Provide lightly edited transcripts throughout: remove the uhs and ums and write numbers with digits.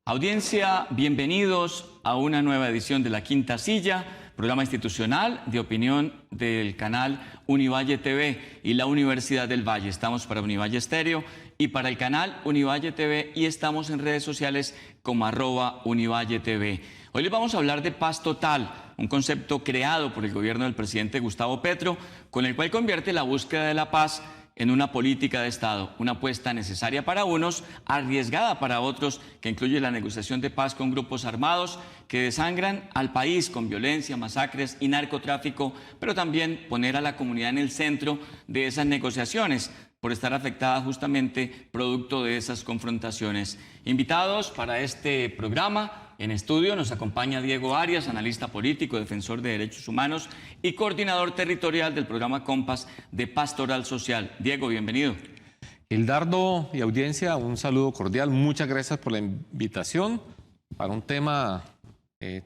Audiencia, bienvenidos a una nueva edición de La Quinta Silla, programa institucional de opinión del canal Univalle TV y la Universidad del Valle. Estamos para Univalle Estéreo y para el canal Univalle TV y estamos en redes sociales como @Univalle TV. Hoy les vamos a hablar de paz total, un concepto creado por el gobierno del presidente Gustavo Petro, con el cual convierte la búsqueda de la paz en una política de Estado, una apuesta necesaria para unos, arriesgada para otros, que incluye la negociación de paz con grupos armados que desangran al país con violencia, masacres y narcotráfico, pero también poner a la comunidad en el centro de esas negociaciones, por estar afectada justamente producto de esas confrontaciones. Invitados para este programa, en estudio nos acompaña Diego Arias, analista político, defensor de derechos humanos y coordinador territorial del programa Compass de Pastoral Social. Diego, bienvenido. Hildardo y audiencia, un saludo cordial. Muchas gracias por la invitación para un tema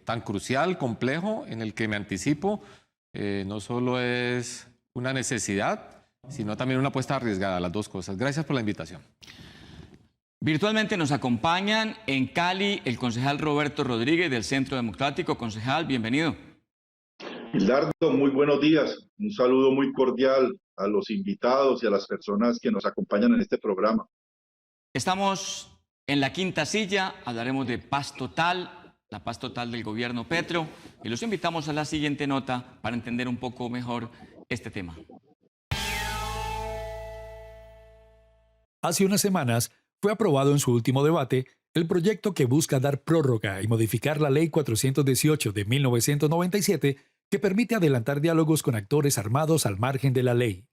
tan crucial, complejo, en el que me anticipo. No solo es una necesidad, sino también una apuesta arriesgada, las dos cosas. Gracias por la invitación. Virtualmente nos acompañan en Cali el concejal Roberto Rodríguez del Centro Democrático. Concejal, bienvenido. Hildardo, muy buenos días. Un saludo muy cordial a los invitados y a las personas que nos acompañan en este programa. Estamos en La Quinta Silla, hablaremos de paz total, la paz total del gobierno Petro, y los invitamos a la siguiente nota para entender un poco mejor este tema. Hace unas semanas fue aprobado en su último debate el proyecto que busca dar prórroga y modificar la Ley 418 de 1997 que permite adelantar diálogos con actores armados al margen de la ley.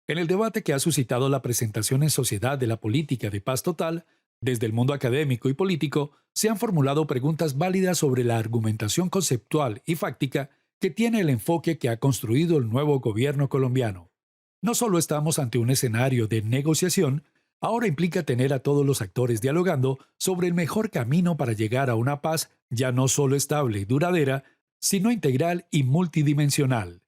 En el debate que ha suscitado la presentación en sociedad de la política de paz total, desde el mundo académico y político se han formulado preguntas válidas sobre la argumentación conceptual y fáctica que tiene el enfoque que ha construido el nuevo gobierno colombiano. No solo estamos ante un escenario de negociación, ahora implica tener a todos los actores dialogando sobre el mejor camino para llegar a una paz ya no solo estable y duradera, sino integral y multidimensional.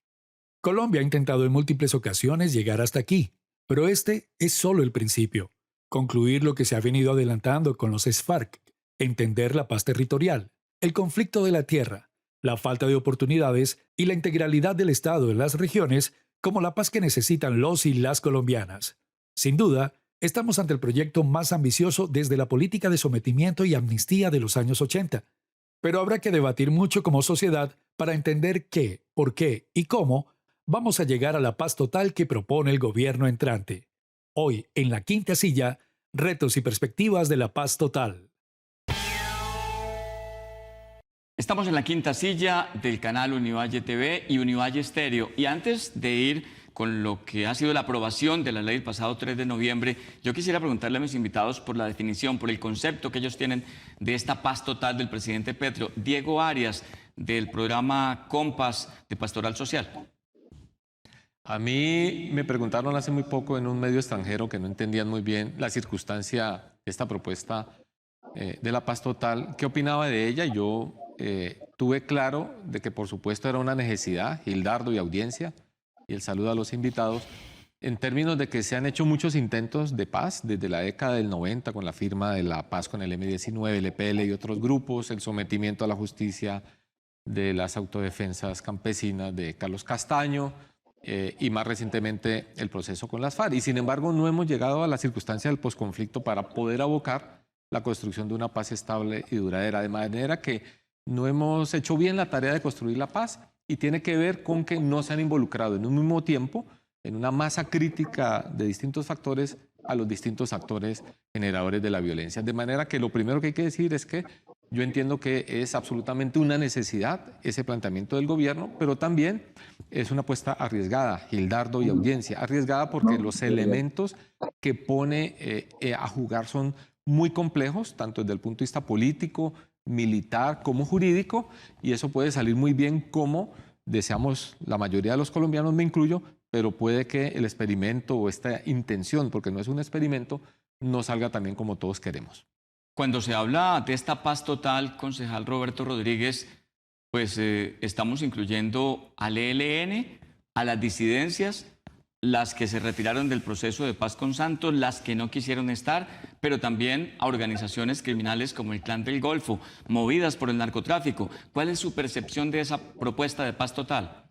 Colombia ha intentado en múltiples ocasiones llegar hasta aquí, pero este es solo el principio. Concluir lo que se ha venido adelantando con los FARC, entender la paz territorial, el conflicto de la tierra, la falta de oportunidades y la integralidad del Estado en las regiones como la paz que necesitan los y las colombianas. Sin duda, estamos ante el proyecto más ambicioso desde la política de sometimiento y amnistía de los años 80. Pero habrá que debatir mucho como sociedad para entender qué, por qué y cómo vamos a llegar a la paz total que propone el gobierno entrante. Hoy, en La Quinta Silla, retos y perspectivas de la paz total. Estamos en La Quinta Silla del canal Univalle TV y Univalle Estéreo. Y antes de ir con lo que ha sido la aprobación de la ley el pasado 3 de noviembre, yo quisiera preguntarle a mis invitados por la definición, por el concepto que ellos tienen de esta paz total del presidente Petro. Diego Arias, del programa Compass de Pastoral Social. A mí me preguntaron hace muy poco en un medio extranjero que no entendían muy bien la circunstancia de esta propuesta de la paz total. ¿Qué opinaba de ella? Yo tuve claro de que por supuesto era una necesidad, Hildardo y audiencia, y el saludo a los invitados, en términos de que se han hecho muchos intentos de paz desde la década del 90 con la firma de la paz con el M-19, el EPL y otros grupos, el sometimiento a la justicia de las autodefensas campesinas de Carlos Castaño y más recientemente el proceso con las FARC. Y sin embargo no hemos llegado a la circunstancia del posconflicto para poder abocar la construcción de una paz estable y duradera, de manera que no hemos hecho bien la tarea de construir la paz. Y tiene que ver con que no se han involucrado en un mismo tiempo, en una masa crítica de distintos factores, a los distintos actores generadores de la violencia. De manera que lo primero que hay que decir es que yo entiendo que es absolutamente una necesidad ese planteamiento del gobierno, pero también es una apuesta arriesgada, Hildardo y audiencia. Arriesgada porque los elementos que pone a jugar son muy complejos, tanto desde el punto de vista político, militar como jurídico, y eso puede salir muy bien como deseamos la mayoría de los colombianos, me incluyo, pero puede que el experimento o esta intención, porque no es un experimento, no salga también como todos queremos. Cuando se habla de esta paz total, concejal Roberto Rodríguez, pues estamos incluyendo al ELN, a las disidencias, las que se retiraron del proceso de paz con Santos, las que no quisieron estar, pero también a organizaciones criminales como el Clan del Golfo, movidas por el narcotráfico. ¿Cuál es su percepción de esa propuesta de paz total?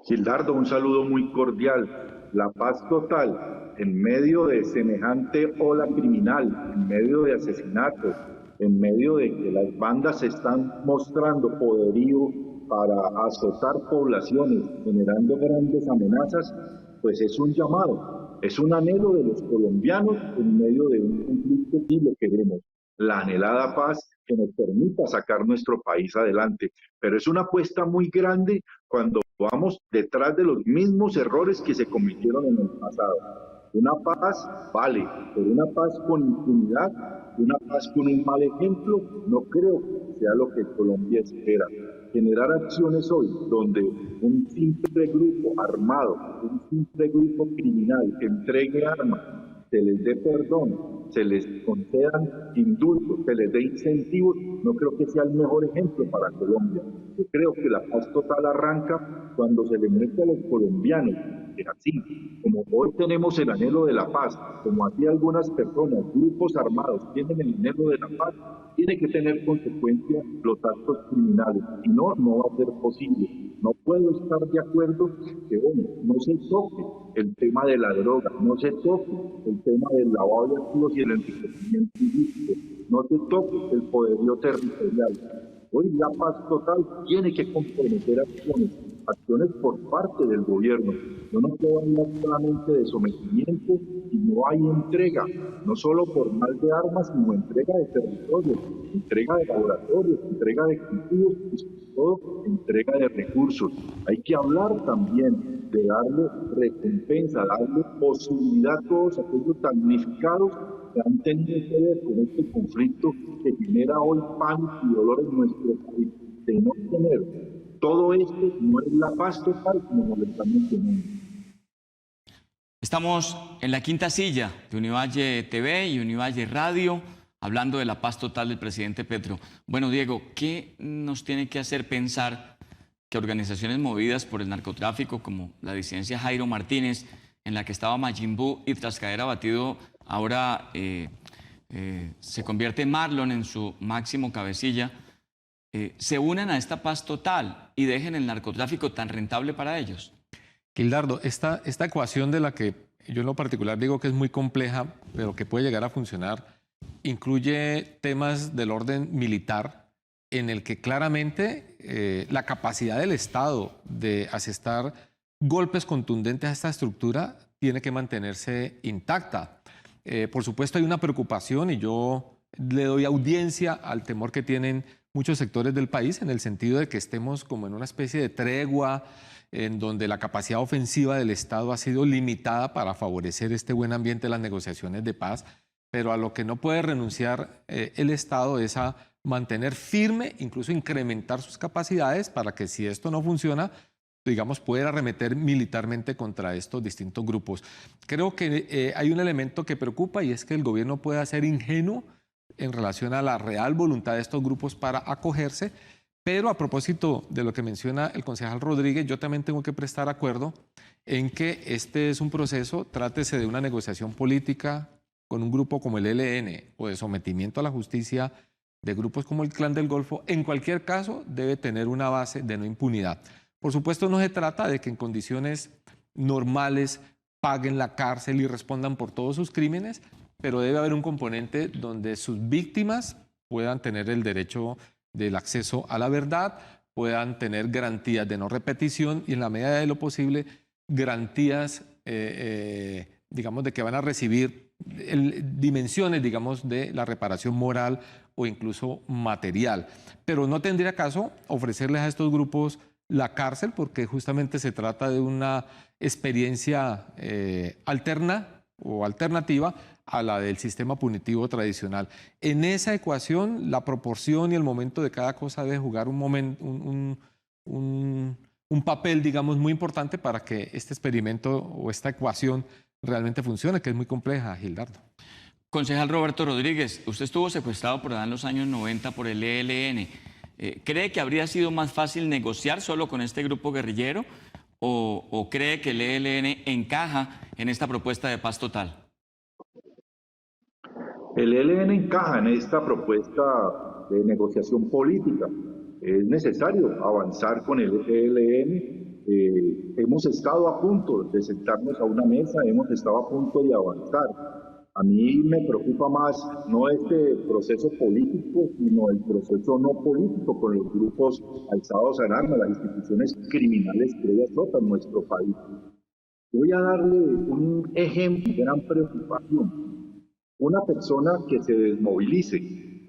Gildardo, un saludo muy cordial. La paz total, en medio de semejante ola criminal, en medio de asesinatos, en medio de que las bandas están mostrando poderío para azotar poblaciones, generando grandes amenazas, pues es un llamado, es un anhelo de los colombianos en medio de un conflicto y lo queremos. La anhelada paz que nos permita sacar nuestro país adelante. Pero es una apuesta muy grande cuando vamos detrás de los mismos errores que se cometieron en el pasado. Una paz vale, pero una paz con impunidad, una paz con un mal ejemplo, no creo que sea lo que Colombia espera. Generar acciones hoy donde un simple grupo armado, un simple grupo criminal entregue armas, se les dé perdón, se les concedan indultos, se les dé incentivos, no creo que sea el mejor ejemplo para Colombia. Yo creo que la paz total arranca cuando se le muestra a los colombianos que así, como hoy tenemos el anhelo de la paz, como así algunas personas, grupos armados tienen el anhelo de la paz, tiene que tener consecuencias los actos criminales, si no, no va a ser posible. No puedo estar de acuerdo que, bueno, no se toque el tema de la droga, no se toque el tema del lavado de activos y el enriquecimiento ilícito, no se toque el poderío territorial. Hoy la paz total tiene que comprometer acciones por parte del gobierno. No nos puedo hablar solamente de sometimiento y no hay entrega, no solo formal de armas, sino entrega de territorios, entrega de laboratorios, entrega de cultivos y sobre todo entrega de recursos. Hay que hablar también de darle recompensa, darle posibilidad a todos aquellos damnificados que han tenido que ver con este conflicto que genera hoy pánico y dolor en nuestro país. De no tener todo esto no es la paz total como nos lo están mencionando. Estamos en la quinta silla de Univalle TV y Univalle Radio, hablando de la paz total del presidente Petro. Bueno, Diego, ¿qué nos tiene que hacer pensar que organizaciones movidas por el narcotráfico, como la disidencia Jairo Martínez, en la que estaba Majin Buu y tras caer abatido, ahora se convierte Marlon en su máximo cabecilla, se unan a esta paz total y dejen el narcotráfico tan rentable para ellos? Gildardo, esta ecuación de la que yo en lo particular digo que es muy compleja, pero que puede llegar a funcionar, incluye temas del orden militar, en el que claramente la capacidad del Estado de asestar golpes contundentes a esta estructura tiene que mantenerse intacta. Por supuesto hay una preocupación y yo le doy audiencia al temor que tienen muchos sectores del país en el sentido de que estemos como en una especie de tregua en donde la capacidad ofensiva del Estado ha sido limitada para favorecer este buen ambiente de las negociaciones de paz, pero a lo que no puede renunciar el Estado es a mantener firme, incluso incrementar sus capacidades para que si esto no funciona, digamos, pueda arremeter militarmente contra estos distintos grupos. Creo que hay un elemento que preocupa y es que el gobierno pueda ser ingenuo en relación a la real voluntad de estos grupos para acogerse, pero a propósito de lo que menciona el concejal Rodríguez, yo también tengo que prestar acuerdo en que este es un proceso, trátese de una negociación política con un grupo como el ELN o de sometimiento a la justicia de grupos como el Clan del Golfo, en cualquier caso debe tener una base de no impunidad. Por supuesto no se trata de que en condiciones normales paguen la cárcel y respondan por todos sus crímenes, pero debe haber un componente donde sus víctimas puedan tener el derecho del acceso a la verdad, puedan tener garantías de no repetición y en la medida de lo posible garantías, digamos, de que van a recibir dimensiones, digamos, de la reparación moral o incluso material. Pero no tendría caso ofrecerles a estos grupos la cárcel porque justamente se trata de una experiencia alterna o alternativa a la del sistema punitivo tradicional. En esa ecuación, la proporción y el momento de cada cosa debe jugar un papel, digamos, muy importante para que este experimento o esta ecuación realmente funcione, que es muy compleja, Gildardo. Concejal Roberto Rodríguez, usted estuvo secuestrado por allá en los años 90 por el ELN. ¿Cree que habría sido más fácil negociar solo con este grupo guerrillero o cree que el ELN encaja en esta propuesta de paz total? El ELN encaja en esta propuesta de negociación política. Es necesario avanzar con el ELN. Hemos estado a punto de sentarnos a una mesa, hemos estado a punto de avanzar. A mí me preocupa más no este proceso político, sino el proceso no político con los grupos alzados en armas, las instituciones criminales que hoy azotan nuestro país. Voy a darle un ejemplo de gran preocupación. Una persona que se desmovilice,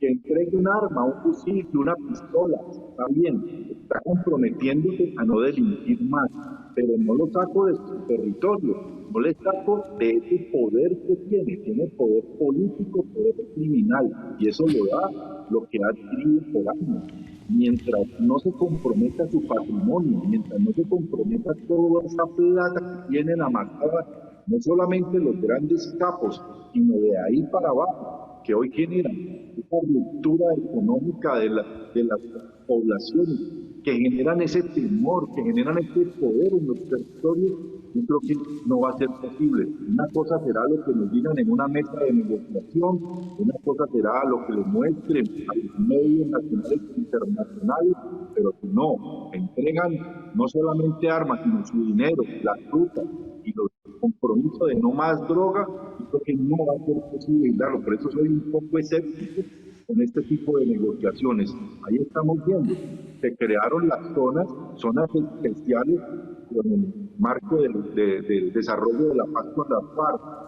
que entregue un arma, un fusil, una pistola, está bien, está comprometiéndose a no delinquir más, pero no lo saco de su territorio, no le saco de ese poder que tiene poder político, poder criminal, y eso lo da lo que ha adquirido por años. Mientras no se comprometa su patrimonio, mientras no se comprometa toda esa plata que tienen amarrada, no solamente los grandes capos, sino de ahí para abajo, que hoy generan esa ruptura económica de las poblaciones, que generan ese temor, que generan ese poder en los territorios, yo creo que no va a ser posible. Una cosa será lo que nos digan en una mesa de negociación, una cosa será lo que les muestren a los medios nacionales e internacionales, pero si no entregan no solamente armas, sino su dinero, la fruta y los compromisos de no más droga, yo creo que no va a ser posible darlo. Por eso soy un poco escéptico con este tipo de negociaciones. Ahí estamos viendo, se crearon las zonas especiales con el marco del desarrollo de la paz con las FARC.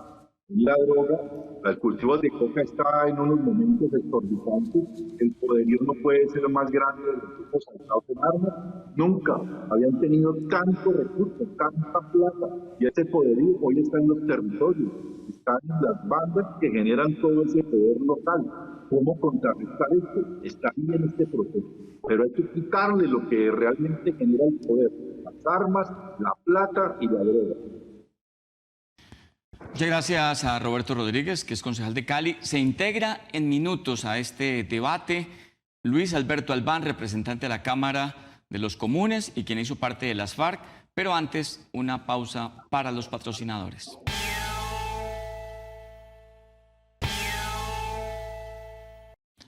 La droga, el cultivo de coca está en unos momentos exorbitantes, el poderío no puede ser más grande de los grupos alzados en armas, nunca habían tenido tantos recursos, tanta plata, y ese poderío hoy está en los territorios, están en las bandas que generan todo ese poder local. ¿Cómo contrarrestar esto? Está ahí en este proceso, pero hay que quitarle lo que realmente genera el poder, las armas, la plata y la droga. Muchas gracias a Roberto Rodríguez, que es concejal de Cali. Se integra en minutos a este debate Luis Alberto Albán, representante de la Cámara de los Comunes y quien hizo parte de las FARC, pero antes una pausa para los patrocinadores.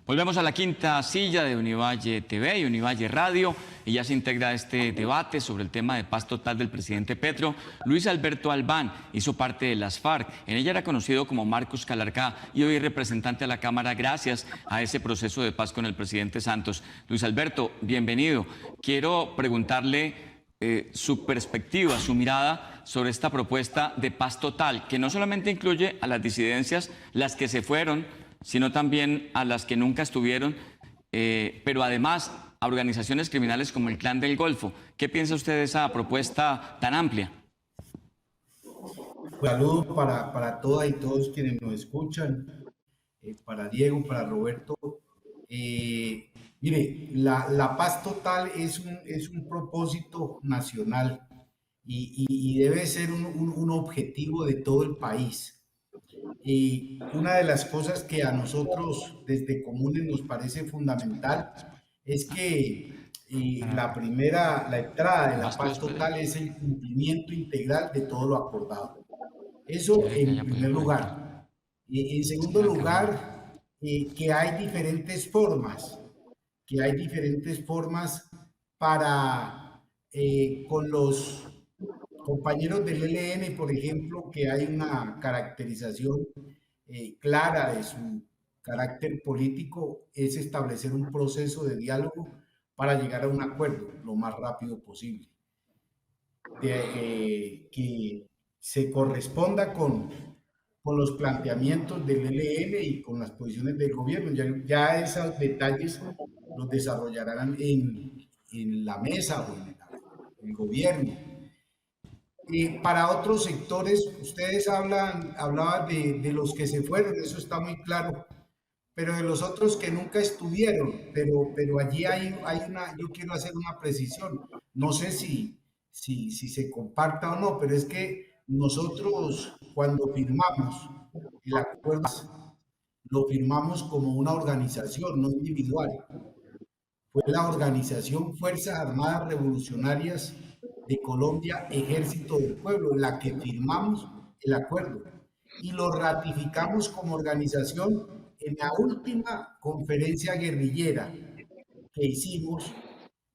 Volvemos a la quinta silla de Univalle TV y Univalle Radio y ya se integra a este debate sobre el tema de paz total del presidente Petro. Luis Alberto Albán hizo parte de las FARC. En ella era conocido como Marcos Calarcá y hoy es representante a la Cámara gracias a ese proceso de paz con el presidente Santos. Luis Alberto, bienvenido. Quiero preguntarle su perspectiva, su mirada sobre esta propuesta de paz total, que no solamente incluye a las disidencias, las que se fueron, sino también a las que nunca estuvieron, pero además a organizaciones criminales como el Clan del Golfo. ¿Qué piensa usted de esa propuesta tan amplia? Saludos para todas y todos quienes nos escuchan, para Diego, para Roberto. Mire, la paz total es un propósito nacional y debe ser un objetivo de todo el país. Y una de las cosas que a nosotros desde Comunes nos parece fundamental es que la entrada de la paz total es el cumplimiento integral de todo lo acordado. Eso en primer lugar. En segundo lugar, que hay diferentes formas para con los compañeros del ELN, por ejemplo, que hay una caracterización clara de su carácter político, es establecer un proceso de diálogo para llegar a un acuerdo lo más rápido posible, que se corresponda con los planteamientos del ELN y con las posiciones del gobierno. Ya esos detalles los desarrollarán en la mesa o en el gobierno. Para otros sectores, ustedes hablaban de los que se fueron, eso está muy claro, pero de los otros que nunca estuvieron, pero allí yo quiero hacer una precisión, no sé si se comparta o no, pero es que nosotros cuando firmamos el acuerdo, lo firmamos como una organización, no individual. Fue la organización Fuerzas Armadas Revolucionarias de Colombia, Ejército del Pueblo, en la que firmamos el acuerdo y lo ratificamos como organización en la última conferencia guerrillera que hicimos,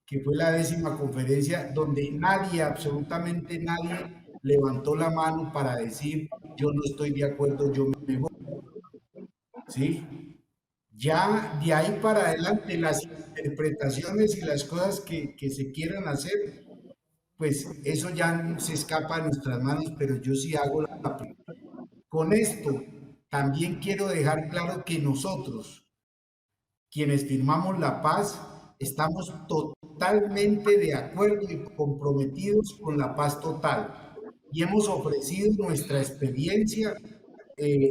que fue la 10ª conferencia, donde nadie, absolutamente nadie, levantó la mano para decir yo no estoy de acuerdo, yo me voy. ¿Sí? Ya de ahí para adelante las interpretaciones y las cosas que se quieran hacer, pues eso ya se escapa de nuestras manos, pero yo sí hago la... Con esto también quiero dejar claro que nosotros, quienes firmamos la paz, estamos totalmente de acuerdo y comprometidos con la paz total. Y hemos ofrecido nuestra experiencia,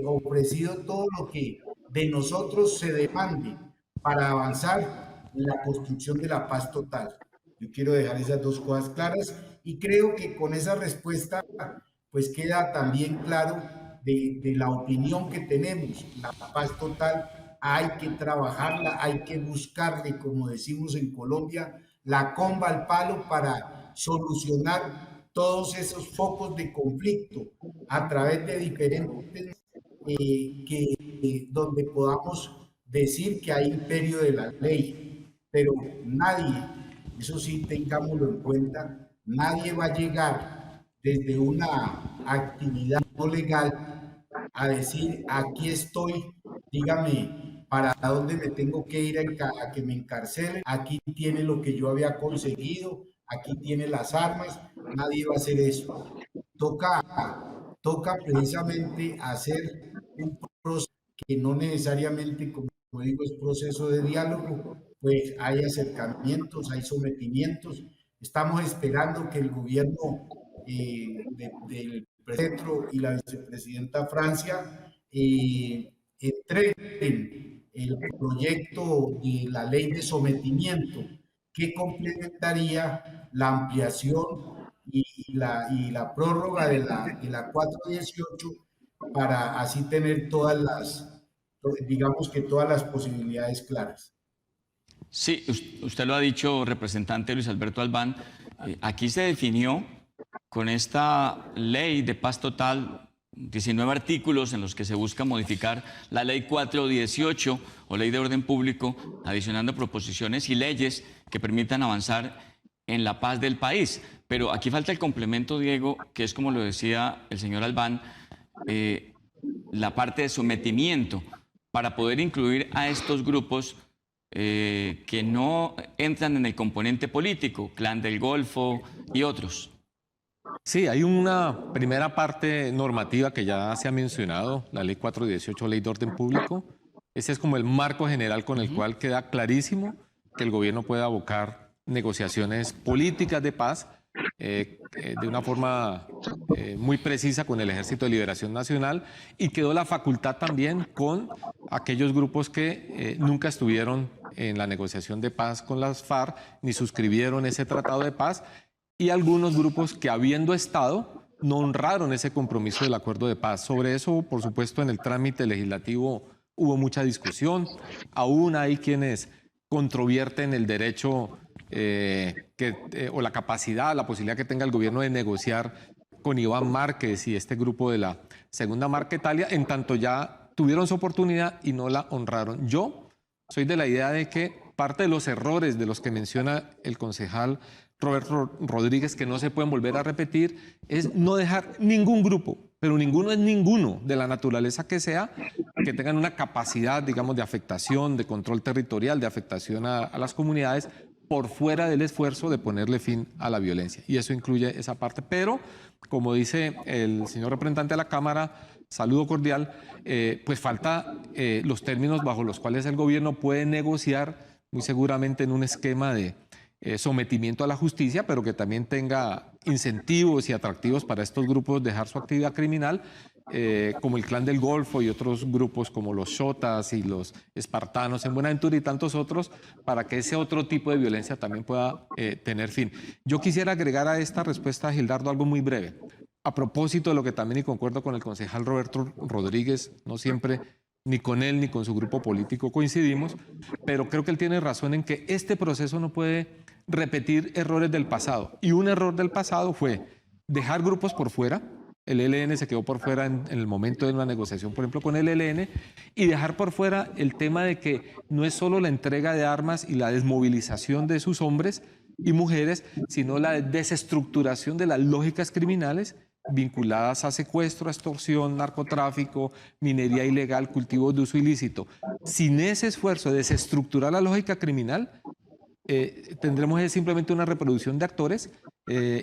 ofrecido todo lo que de nosotros se demande para avanzar en la construcción de la paz total. Yo quiero dejar esas dos cosas claras y creo que con esa respuesta pues queda también claro de la opinión que tenemos. La paz total hay que trabajarla, hay que buscarle, como decimos en Colombia, la comba al palo para solucionar todos esos focos de conflicto a través de diferentes donde podamos decir que hay imperio de la ley, pero nadie, eso sí tengámoslo en cuenta, nadie va a llegar desde una actividad no legal a decir aquí estoy, dígame para dónde me tengo que ir a que me encarcelen, aquí tiene lo que yo había conseguido, aquí tiene las armas, nadie va a hacer eso. Toca precisamente hacer un proceso que no necesariamente, como digo, es proceso de diálogo, pues hay acercamientos, hay sometimientos. Estamos esperando que el gobierno del presidente y la vicepresidenta Francia entreguen el proyecto de la ley de sometimiento que complementaría la ampliación y la prórroga de la 418 para así tener todas las, digamos que todas las posibilidades claras. Sí, usted lo ha dicho, representante Luis Alberto Albán, aquí se definió con esta ley de paz total 19 artículos en los que se busca modificar la ley 418 o ley de orden público, adicionando proposiciones y leyes que permitan avanzar en la paz del país. Pero aquí falta el complemento, Diego, que es como lo decía el señor Albán, la parte de sometimiento para poder incluir a estos grupos que no entran en el componente político, Clan del Golfo y otros. Sí, hay una primera parte normativa que ya se ha mencionado, la ley 418, ley de orden público. Ese es como el marco general con el cual queda clarísimo que el gobierno puede abocar negociaciones políticas de paz de una forma muy precisa con el Ejército de Liberación Nacional, y quedó la facultad también con aquellos grupos que nunca estuvieron en la negociación de paz con las FARC ni suscribieron ese tratado de paz, y algunos grupos que, habiendo estado, no honraron ese compromiso del acuerdo de paz. Sobre eso, por supuesto, en el trámite legislativo hubo mucha discusión. Aún hay quienes controvierten el derecho o la capacidad, la posibilidad que tenga el gobierno de negociar con Iván Márquez y este grupo de la Segunda Marquetalia, en tanto ya tuvieron su oportunidad y no la honraron. Yo soy de la idea de que parte de los errores de los que menciona el concejal Roberto Rodríguez, que no se pueden volver a repetir, es no dejar ningún grupo, pero ninguno es ninguno, de la naturaleza que sea, que tengan una capacidad, digamos, de afectación, de control territorial, de afectación a las comunidades, por fuera del esfuerzo de ponerle fin a la violencia. Y eso incluye esa parte. Pero, como dice el señor representante de la Cámara, saludo cordial, pues falta los términos bajo los cuales el gobierno puede negociar, muy seguramente en un esquema de sometimiento a la justicia, pero que también tenga incentivos y atractivos para estos grupos dejar su actividad criminal, como el Clan del Golfo y otros grupos como los Xotas y los Espartanos en Buenaventura y tantos otros, para que ese otro tipo de violencia también pueda tener fin. Yo quisiera agregar a esta respuesta, Gildardo, algo muy breve. A propósito de lo que también, y concuerdo con el concejal Roberto Rodríguez, no siempre ni con él ni con su grupo político coincidimos, pero creo que él tiene razón en que este proceso no puede repetir errores del pasado. Y un error del pasado fue dejar grupos por fuera. El ELN se quedó por fuera en el momento de una negociación, por ejemplo, con el ELN, y dejar por fuera el tema de que no es solo la entrega de armas y la desmovilización de sus hombres y mujeres, sino la desestructuración de las lógicas criminales vinculadas a secuestro, extorsión, narcotráfico, minería ilegal, cultivos de uso ilícito. Sin ese esfuerzo de desestructurar la lógica criminal, tendremos simplemente una reproducción de actores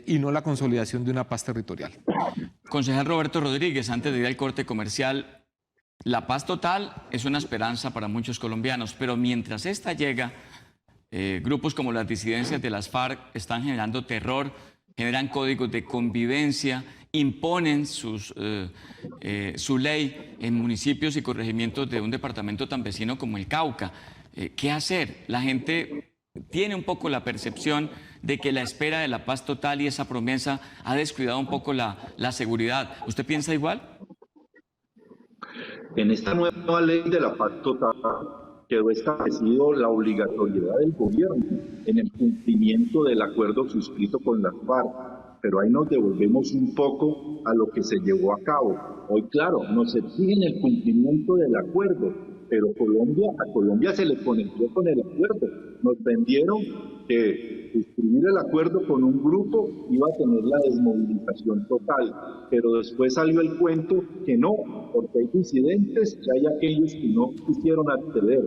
y no la consolidación de una paz territorial. Concejal Roberto Rodríguez, antes de ir al corte comercial, la paz total es una esperanza para muchos colombianos, pero mientras esta llega, grupos como las disidencias de las FARC están generando terror, generan códigos de convivencia, imponen su ley en municipios y corregimientos de un departamento tan vecino como el Cauca. ¿Qué hacer? La gente tiene un poco la percepción de que la espera de la paz total y esa promesa ha descuidado un poco la seguridad. ¿Usted piensa igual? En esta nueva ley de la paz total quedó establecido la obligatoriedad del gobierno en el cumplimiento del acuerdo suscrito con las FARC, pero ahí nos devolvemos un poco a lo que se llevó a cabo. Hoy, claro, nos exigen el cumplimiento del acuerdo, pero a Colombia se le conectó con el acuerdo. Nos vendieron que suscribir el acuerdo con un grupo iba a tener la desmovilización total, pero después salió el cuento que no, porque hay disidentes y hay aquellos que no quisieron acceder.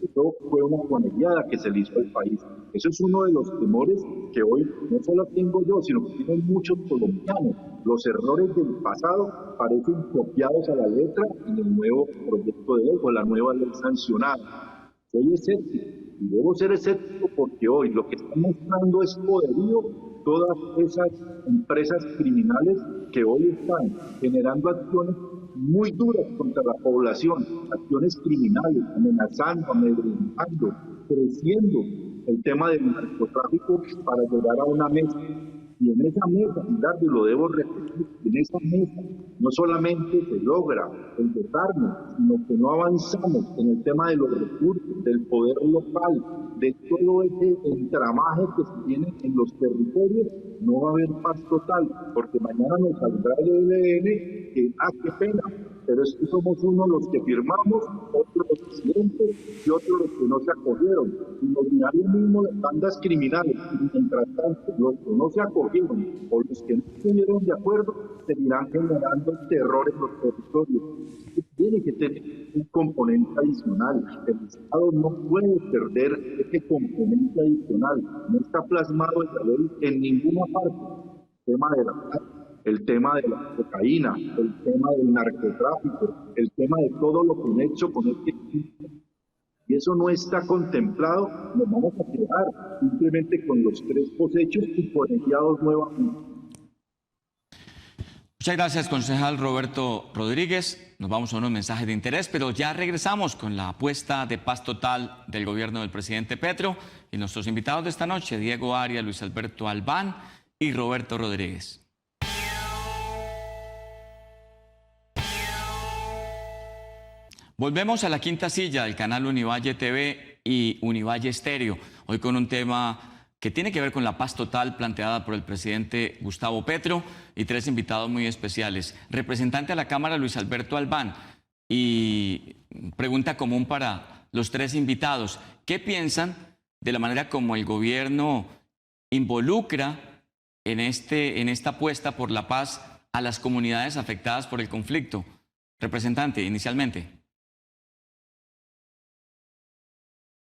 Eso fue una conejada que se le hizo al país. Eso es uno de los temores que hoy no solo tengo yo, sino que tienen muchos colombianos. Los errores del pasado parecen copiados a la letra en el nuevo proyecto de ley o la nueva ley sancionada. Soy escéptico y debo ser escéptico porque hoy lo que está mostrando es poderío todas esas empresas criminales que hoy están generando acciones muy duras contra la población, acciones criminales, amenazando, amedrentando, creciendo el tema del narcotráfico para llegar a una mesa. Y en esa mesa, y lo debo repetir, en esa mesa no solamente se logra el desarme, sino que no avanzamos en el tema de los recursos, del poder local, de todo ese entramaje que se tiene en los territorios, no va a haber paz total, porque mañana nos saldrá el ELN que, qué pena, pero es que somos unos los que firmamos, otros los presidentes y otros los que no se acogieron. Y nos dirán lo mismo las bandas criminales, y mientras tanto, los que no se acogieron o los que no estuvieron de acuerdo, seguirán generando terror en los territorios. Tiene que tener un componente adicional. El Estado no puede perder ese componente adicional. No está plasmado en la ley en ninguna parte. El tema de el tema de la cocaína, el tema del narcotráfico, el tema de todo lo conexo con este y eso no está contemplado, nos vamos a quedar simplemente con los 3 cosechos y colegiados nuevamente. Muchas gracias, concejal Roberto Rodríguez. Nos vamos a unos mensajes de interés, pero ya regresamos con la apuesta de paz total del gobierno del presidente Petro y nuestros invitados de esta noche, Diego Arias, Luis Alberto Albán y Roberto Rodríguez. Volvemos a la quinta silla del canal Univalle TV y Univalle Estéreo, hoy con un tema que tiene que ver con la paz total planteada por el presidente Gustavo Petro y 3 invitados muy especiales. Representante a la Cámara, Luis Alberto Albán, y pregunta común para los 3 invitados. ¿Qué piensan de la manera como el gobierno involucra en esta apuesta por la paz a las comunidades afectadas por el conflicto? Representante, inicialmente.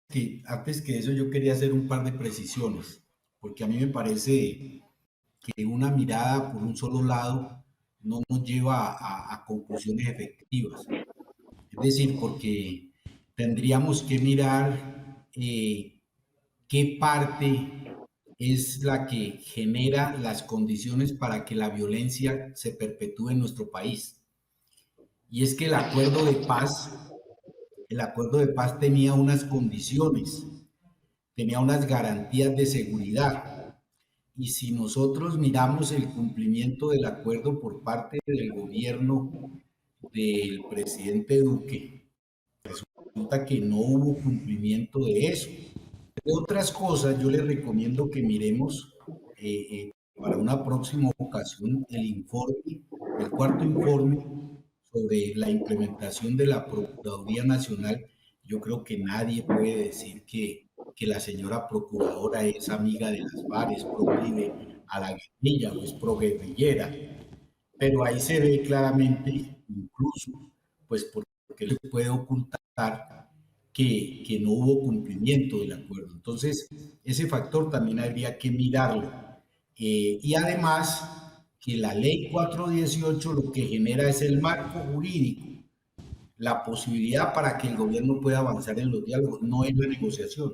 Sí, antes que eso yo quería hacer un par de precisiones, porque a mí me parece que una mirada por un solo lado no nos lleva a conclusiones efectivas. Es decir, porque tendríamos que mirar qué parte es la que genera las condiciones para que la violencia se perpetúe en nuestro país. Y es que el acuerdo de paz tenía unas condiciones, tenía unas garantías de seguridad. Y si nosotros miramos el cumplimiento del acuerdo por parte del gobierno del presidente Duque, resulta que no hubo cumplimiento de eso. otras cosas, yo les recomiendo que miremos para una próxima ocasión el cuarto informe sobre la implementación de la Procuraduría Nacional. Yo creo que nadie puede decir que la señora procuradora es amiga de las FARC, es proclive a la guerrilla o es proguerrillera, pero ahí se ve claramente, incluso, pues porque se puede ocultar que no hubo cumplimiento del acuerdo. Entonces, ese factor también habría que mirarlo. Y además, que la ley 418 lo que genera es el marco jurídico, la posibilidad para que el gobierno pueda avanzar en los diálogos, no es la negociación.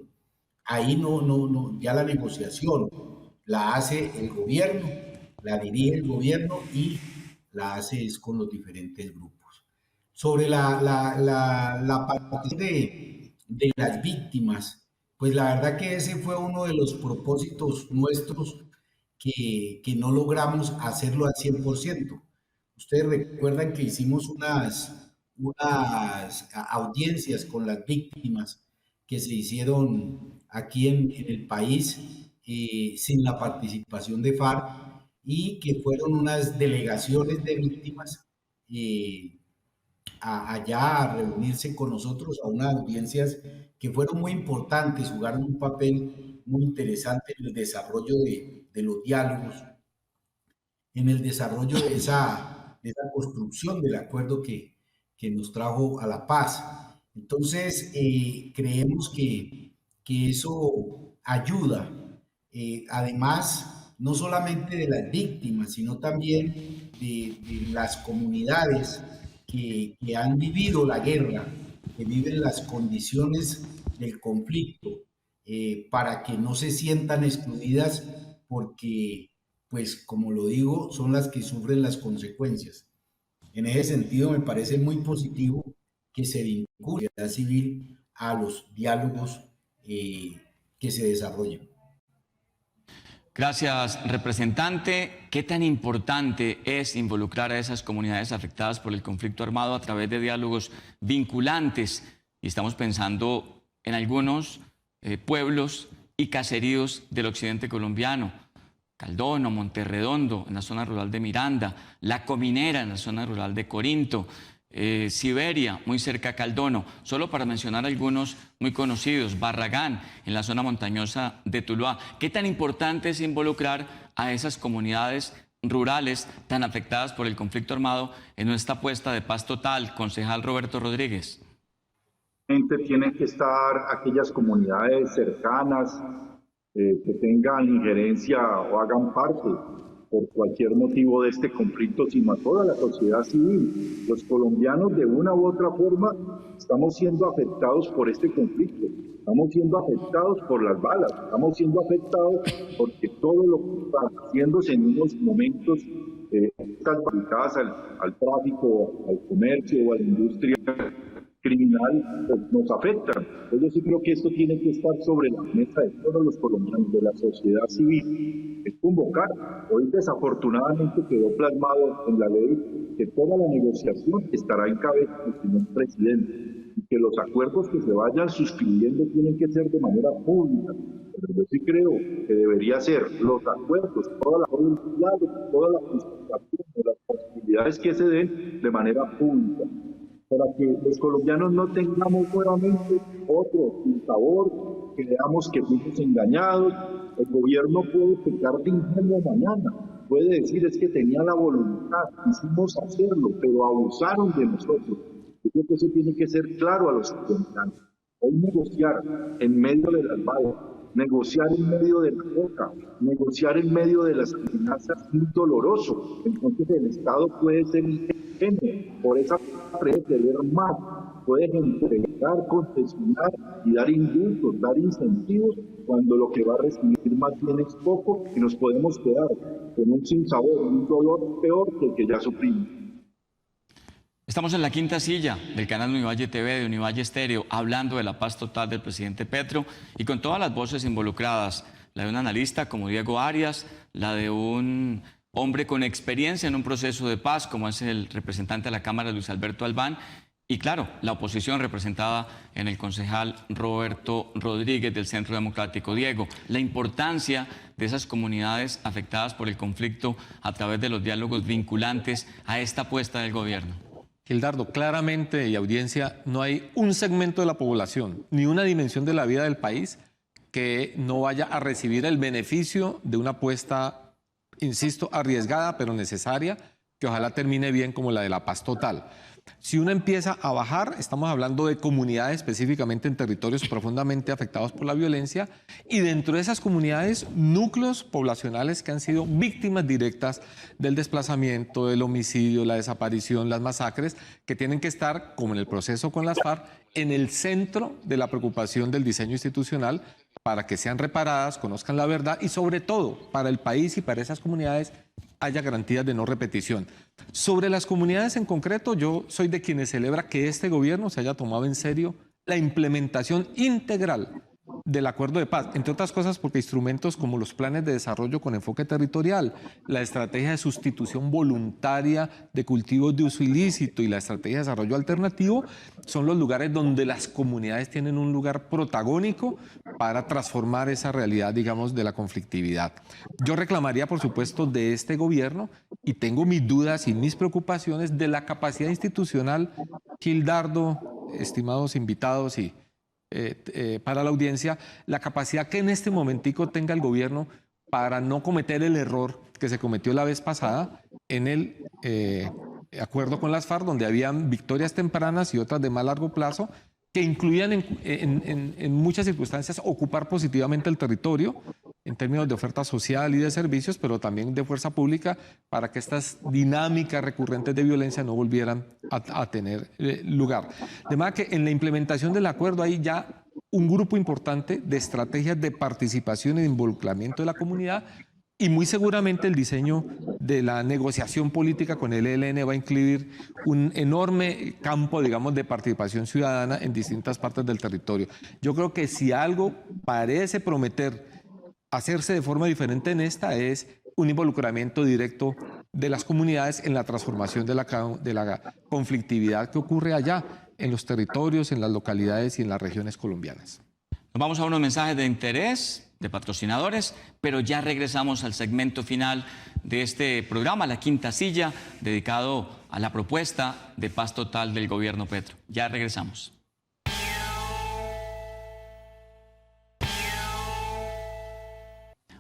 Ahí no, ya la negociación la hace el gobierno, la dirige el gobierno y la hace es con los diferentes grupos. Sobre la parte de las víctimas, pues la verdad que ese fue uno de los propósitos nuestros que no logramos hacerlo al 100%. Ustedes recuerdan que hicimos unas audiencias con las víctimas que se hicieron aquí en el país sin la participación de FARC y que fueron unas delegaciones de víctimas allá a reunirse con nosotros a unas audiencias que fueron muy importantes, jugaron un papel muy interesante en el desarrollo de los diálogos, en el desarrollo de esa construcción del acuerdo que nos trajo a la paz. Entonces, creemos que eso ayuda, además, no solamente de las víctimas, sino también de las comunidades que han vivido la guerra, que viven las condiciones del conflicto, para que no se sientan excluidas porque, pues, como lo digo, son las que sufren las consecuencias. En ese sentido, me parece muy positivo que se vincule la sociedad civil a los diálogos que se desarrollen. Gracias, representante. ¿Qué tan importante es involucrar a esas comunidades afectadas por el conflicto armado a través de diálogos vinculantes? Y estamos pensando en algunos pueblos y caseríos del occidente colombiano. Caldono, Monterredondo, en la zona rural de Miranda, La Cominera, en la zona rural de Corinto, Siberia, muy cerca a Caldono, solo para mencionar algunos muy conocidos, Barragán, en la zona montañosa de Tuluá. ¿Qué tan importante es involucrar a esas comunidades rurales tan afectadas por el conflicto armado en esta apuesta de paz total, concejal Roberto Rodríguez? Tienen que estar aquellas comunidades cercanas que tengan injerencia o hagan parte por cualquier motivo de este conflicto, sino a toda la sociedad civil. Los colombianos, de una u otra forma, estamos siendo afectados por este conflicto, estamos siendo afectados por las balas, estamos siendo afectados porque todo lo que está haciéndose en unos momentos están dedicadas al tráfico, al comercio o a la industria criminal, pues nos afectan. Yo sí creo que esto tiene que estar sobre la mesa de todos los colombianos, de la sociedad civil. Es convocar. Hoy desafortunadamente quedó plasmado en la ley que toda la negociación estará en cabeza del señor presidente y que los acuerdos que se vayan suscribiendo tienen que ser de manera pública. Pero yo sí creo que debería ser los acuerdos, toda la voluntad, toda la concertación, las posibilidades que se den de manera pública, para que los colombianos no tengamos nuevamente otro sinsabor, que veamos que fuimos engañados. El gobierno puede pecar de ingenuo mañana, puede decir es que tenía la voluntad, quisimos hacerlo, pero abusaron de nosotros. Yo creo que eso tiene que ser claro a los colombianos. Hoy negociar en medio de las balas, negociar en medio de la boca, negociar en medio de las amenazas es muy doloroso. Entonces el Estado puede ser ingenuo, por esa puede querer más, puede entregar, concesionar y dar indultos, dar incentivos, cuando lo que va a recibir más bien es poco y nos podemos quedar con un sinsabor, un dolor peor que el que ya sufrimos. Estamos en la quinta silla del canal Univalle TV de Univalle Estéreo, hablando de la paz total del presidente Petro y con todas las voces involucradas, la de un analista como Diego Arias, la de un hombre con experiencia en un proceso de paz como es el representante de la Cámara Luis Alberto Albán y claro, la oposición representada en el concejal Roberto Rodríguez del Centro Democrático. Diego, la importancia de esas comunidades afectadas por el conflicto a través de los diálogos vinculantes a esta apuesta del gobierno. Gildardo, claramente, y audiencia, no hay un segmento de la población, ni una dimensión de la vida del país que no vaya a recibir el beneficio de una apuesta, insisto, arriesgada pero necesaria, que ojalá termine bien como la de la paz total. Si uno empieza a bajar, estamos hablando de comunidades específicamente en territorios profundamente afectados por la violencia y dentro de esas comunidades, núcleos poblacionales que han sido víctimas directas del desplazamiento, del homicidio, la desaparición, las masacres, que tienen que estar, como en el proceso con las FARC, en el centro de la preocupación del diseño institucional para que sean reparadas, conozcan la verdad y sobre todo para el país y para esas comunidades haya garantías de no repetición. Sobre las comunidades en concreto, yo soy de quienes celebra que este gobierno se haya tomado en serio la implementación integral del acuerdo de paz, entre otras cosas porque instrumentos como los planes de desarrollo con enfoque territorial, la estrategia de sustitución voluntaria de cultivos de uso ilícito y la estrategia de desarrollo alternativo son los lugares donde las comunidades tienen un lugar protagónico para transformar esa realidad, digamos, de la conflictividad. Yo reclamaría, por supuesto, de este gobierno, y tengo mis dudas y mis preocupaciones de la capacidad institucional, Gildardo, estimados invitados y para la audiencia, la capacidad que en este momentico tenga el gobierno para no cometer el error que se cometió la vez pasada en el acuerdo con las FARC, donde habían victorias tempranas y otras de más largo plazo, que incluían en muchas circunstancias ocupar positivamente el territorio en términos de oferta social y de servicios, pero también de fuerza pública para que estas dinámicas recurrentes de violencia no volvieran a tener lugar. De manera que en la implementación del acuerdo hay ya un grupo importante de estrategias de participación y de involucramiento de la comunidad y muy seguramente el diseño de la negociación política con el ELN va a incluir un enorme campo, digamos, de participación ciudadana en distintas partes del territorio. Yo creo que si algo parece prometer hacerse de forma diferente en esta es un involucramiento directo de las comunidades en la transformación de la conflictividad que ocurre allá, en los territorios, en las localidades y en las regiones colombianas. Nos vamos a unos mensajes de interés de patrocinadores, pero ya regresamos al segmento final de este programa, La Quinta Silla, dedicado a la propuesta de paz total del gobierno Petro. Ya regresamos.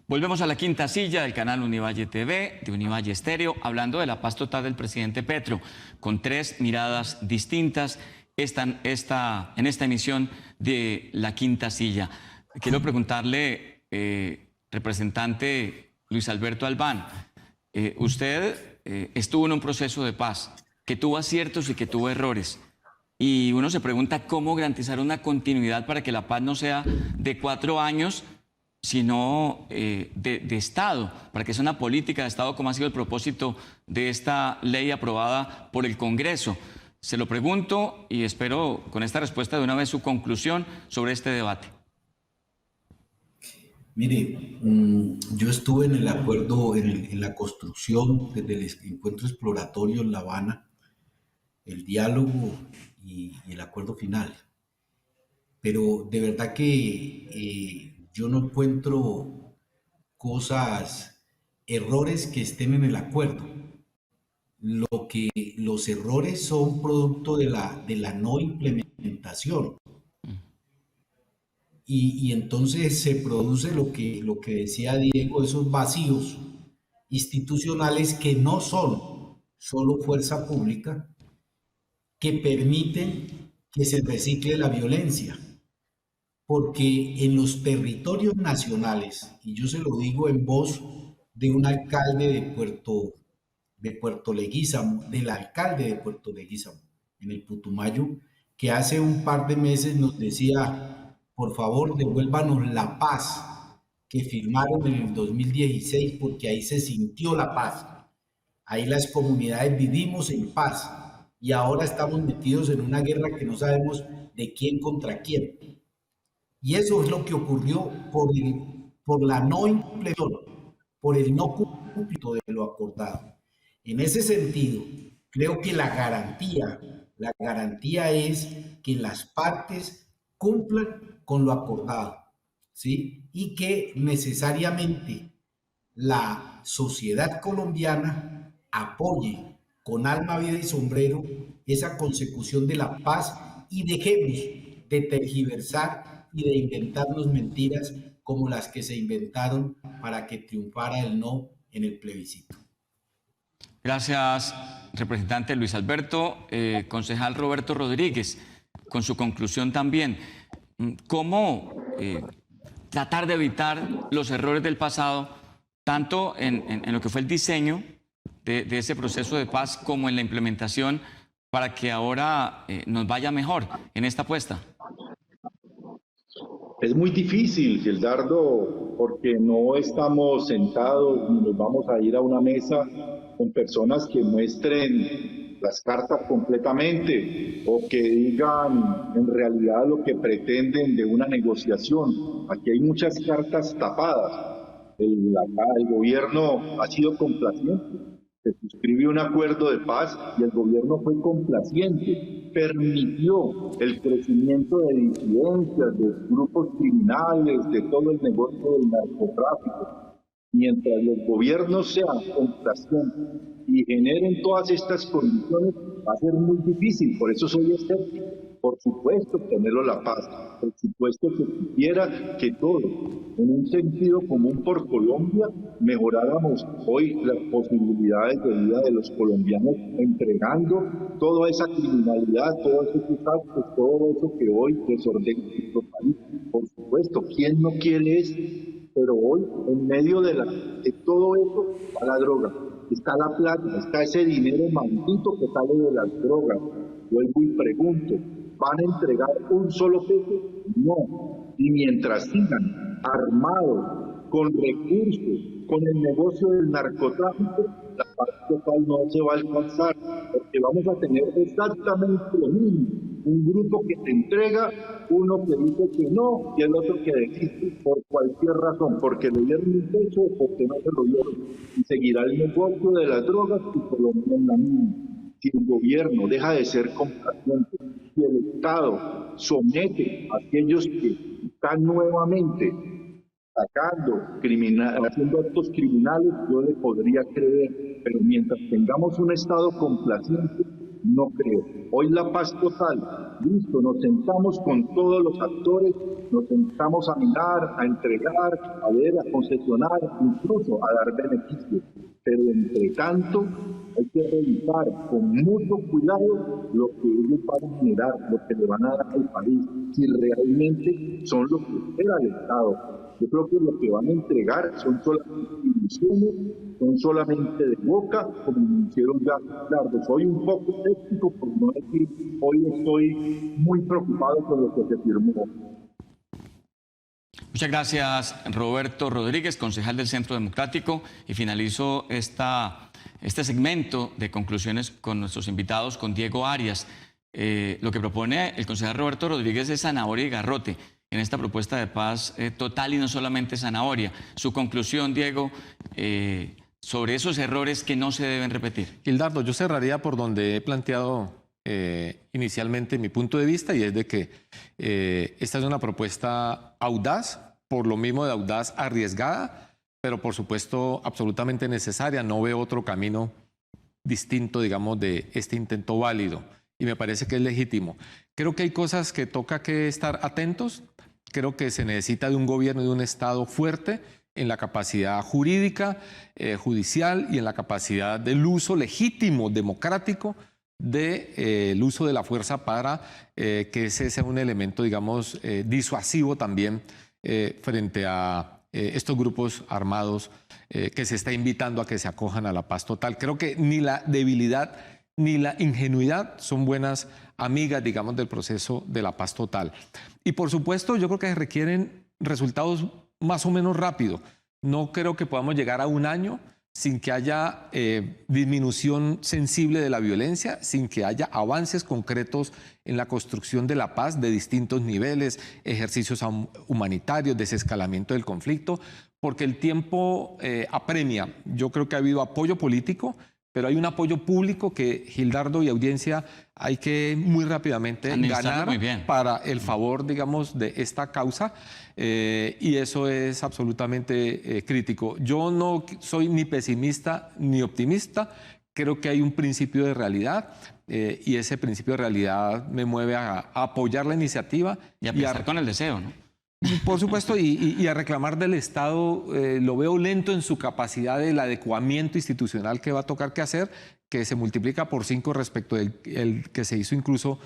Volvemos a La Quinta Silla del canal Univalle TV, de Univalle Estéreo, hablando de la paz total del presidente Petro, con tres miradas distintas en esta emisión de La Quinta Silla. Quiero preguntarle, representante Luis Alberto Albán, usted estuvo en un proceso de paz que tuvo aciertos y que tuvo errores. Y uno se pregunta cómo garantizar una continuidad para que la paz no sea de 4 años, sino de Estado, para que sea una política de Estado como ha sido el propósito de esta ley aprobada por el Congreso. Se lo pregunto y espero con esta respuesta de una vez su conclusión sobre este debate. Mire, yo estuve en el acuerdo, en la construcción desde el encuentro exploratorio en La Habana, el diálogo y el acuerdo final. Pero de verdad que yo no encuentro errores que estén en el acuerdo. Los errores son producto de la no implementación. Y entonces se produce lo que decía Diego, esos vacíos institucionales que no son solo fuerza pública, que permiten que se recicle la violencia. Porque en los territorios nacionales, y yo se lo digo en voz de un alcalde de Puerto Leguízamo, del alcalde de Puerto Leguízamo, en el Putumayo, que hace un par de meses nos decía: por favor, devuélvanos la paz que firmaron en el 2016, porque ahí se sintió la paz. Ahí las comunidades vivimos en paz y ahora estamos metidos en una guerra que no sabemos de quién contra quién. Y eso es lo que ocurrió por la no implementación, por el no cumplimiento de lo acordado. En ese sentido, creo que la garantía La garantía es que las partes cumplan con lo acordado, ¿sí? Y que necesariamente la sociedad colombiana apoye con alma, vida y sombrero esa consecución de la paz y dejemos de tergiversar y de inventarnos mentiras como las que se inventaron para que triunfara el no en el plebiscito. Gracias, representante Luis Alberto. Concejal Roberto Rodríguez, con su conclusión también, ¿cómo tratar de evitar los errores del pasado, tanto en lo que fue el diseño de ese proceso de paz como en la implementación, para que ahora nos vaya mejor en esta apuesta? Es muy difícil, Gildardo, porque no estamos sentados ni nos vamos a ir a una mesa con personas que muestren las cartas completamente o que digan en realidad lo que pretenden de una negociación. Aquí hay muchas cartas tapadas. El gobierno ha sido complaciente. Se suscribió un acuerdo de paz y el gobierno fue complaciente, permitió el crecimiento de disidencias, de grupos criminales, de todo el negocio del narcotráfico. Mientras los gobiernos sean complacientes y generen todas estas condiciones, va a ser muy difícil. Por eso soy escéptico. Por supuesto, tenerlo la paz. Por supuesto que quisiera que todos, en un sentido común por Colombia, mejoráramos hoy las posibilidades de vida de los colombianos, entregando toda esa criminalidad, todos esos actos, todo eso que hoy desordena nuestro país. Por supuesto, ¿quién no quiere eso? Pero hoy, en medio de todo eso, está la droga, está la plata, está ese dinero maldito que sale de las drogas. Vuelvo y pregunto, ¿van a entregar un solo peso? No. Y mientras sigan armados, con recursos, con el negocio del narcotráfico, la paz total no se va a alcanzar, porque vamos a tener exactamente lo mismo. Un grupo que te entrega, uno que dice que no y el otro que desiste por cualquier razón, porque le dieron un peso o porque no se lo dieron. Y seguirá el negocio de las drogas y Colombia en la misma. Si el gobierno deja de ser complaciente, si el Estado somete a aquellos que están nuevamente haciendo actos criminales, yo le podría creer, pero mientras tengamos un Estado complaciente, no creo. Hoy la paz total, listo, nos sentamos con todos los actores, nos sentamos a mirar, a entregar, a ver, a concesionar, incluso a dar beneficios. Pero entre tanto, hay que revisar con mucho cuidado lo que ellos van a generar, lo que le van a dar al país, si realmente son lo que espera el Estado. Yo creo que lo que van a entregar son solamente ilusiones, son solamente de boca, como me hicieron ya claro. Soy un poco escéptico, por no decir, hoy estoy muy preocupado con lo que se firmó. Muchas gracias, Roberto Rodríguez, concejal del Centro Democrático, y finalizo este segmento de conclusiones con nuestros invitados, con Diego Arias. Lo que propone el concejal Roberto Rodríguez es zanahoria y garrote en esta propuesta de paz total y no solamente zanahoria. Su conclusión, Diego, sobre esos errores que no se deben repetir. Gildardo, yo cerraría por donde he planteado inicialmente mi punto de vista, y es de que esta es una propuesta audaz, por lo mismo de audaz, arriesgada, pero por supuesto absolutamente necesaria. No veo otro camino distinto, digamos, de este intento válido, y me parece que es legítimo. Creo que hay cosas que toca que estar atentos. Creo que se necesita de un gobierno y de un Estado fuerte en la capacidad jurídica, judicial, y en la capacidad del uso legítimo, democrático, del uso de la fuerza para que ese sea un elemento, digamos, disuasivo también frente a estos grupos armados que se está invitando a que se acojan a la paz total. Creo que ni la debilidad ni la ingenuidad son buenas amigas, digamos, del proceso de la paz total. Y por supuesto, yo creo que requieren resultados más o menos rápidos. No creo que podamos llegar a un año sin que haya disminución sensible de la violencia, sin que haya avances concretos en la construcción de la paz de distintos niveles, ejercicios humanitarios, desescalamiento del conflicto, porque el tiempo apremia. Yo creo que ha habido apoyo político, pero hay un apoyo público que Gildardo y audiencia hay que muy rápidamente ganar muy bien para el favor, digamos, de esta causa, y eso es absolutamente crítico. Yo no soy ni pesimista ni optimista, creo que hay un principio de realidad, y ese principio de realidad me mueve a apoyar la iniciativa. Y a pensar con el deseo, ¿no? Por supuesto, y a reclamar del Estado, lo veo lento en su capacidad del adecuamiento institucional que va a tocar que hacer, que se multiplica por 5 respecto del el que se hizo incluso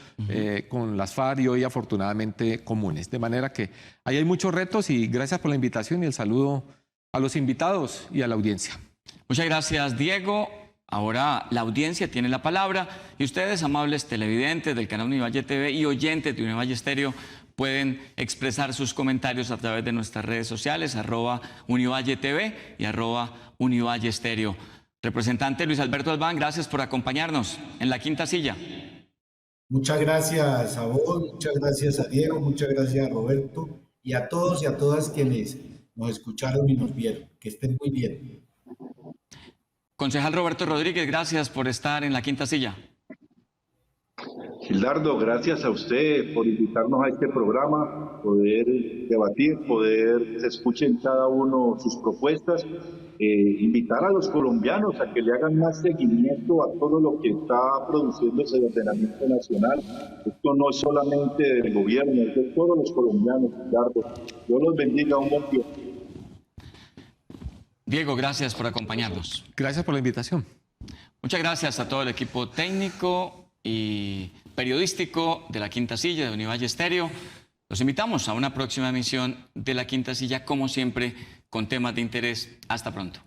con las FARC y hoy afortunadamente comunes. De manera que ahí hay muchos retos y gracias por la invitación y el saludo a los invitados y a la audiencia. Muchas gracias, Diego. Ahora la audiencia tiene la palabra y ustedes, amables televidentes del canal Univalle TV y oyentes de Univalle Estéreo, pueden expresar sus comentarios a través de nuestras redes sociales, @Univalle TV y @Univalle Estéreo. Representante Luis Alberto Albán, gracias por acompañarnos en la quinta silla. Muchas gracias a vos, muchas gracias a Diego, muchas gracias a Roberto y a todos y a todas quienes nos escucharon y nos vieron. Que estén muy bien. Concejal Roberto Rodríguez, gracias por estar en la quinta silla. Gildardo, gracias a usted por invitarnos a este programa, poder debatir, poder se escuchen cada uno sus propuestas, invitar a los colombianos a que le hagan más seguimiento a todo lo que está produciéndose de ordenamiento nacional. Esto no es solamente del gobierno, es de todos los colombianos, Gildardo. Dios los bendiga, un buen día. Diego, gracias por acompañarnos. Gracias por la invitación. Muchas gracias a todo el equipo técnico y periodístico de la Quinta Silla de Univalle Estéreo. Los invitamos a una próxima emisión de la Quinta Silla, como siempre, con temas de interés. Hasta pronto.